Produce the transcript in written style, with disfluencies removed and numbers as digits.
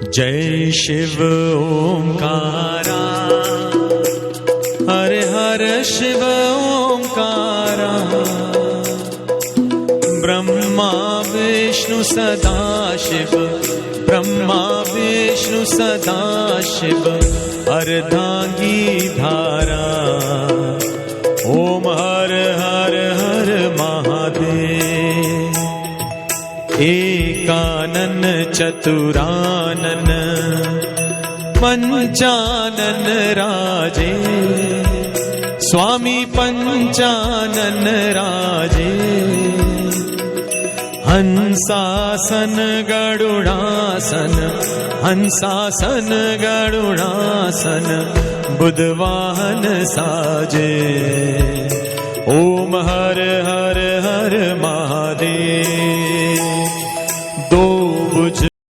जय शिव ओंकारा, हर हर शिव ओंकारा। ब्रह्मा विष्णु सदा शिव, ब्रह्मा विष्णु सदा शिव, अर्धांगी धारा। ओम हर हर हर महादेव। एकानन चतुरानन पंचानन राजे, स्वामी पंचानन राजे। हंसासन गरुड़ासन, हंसासन गरुड़ासन, बुधवाहन साजे। ओम हर हर हर महादेव।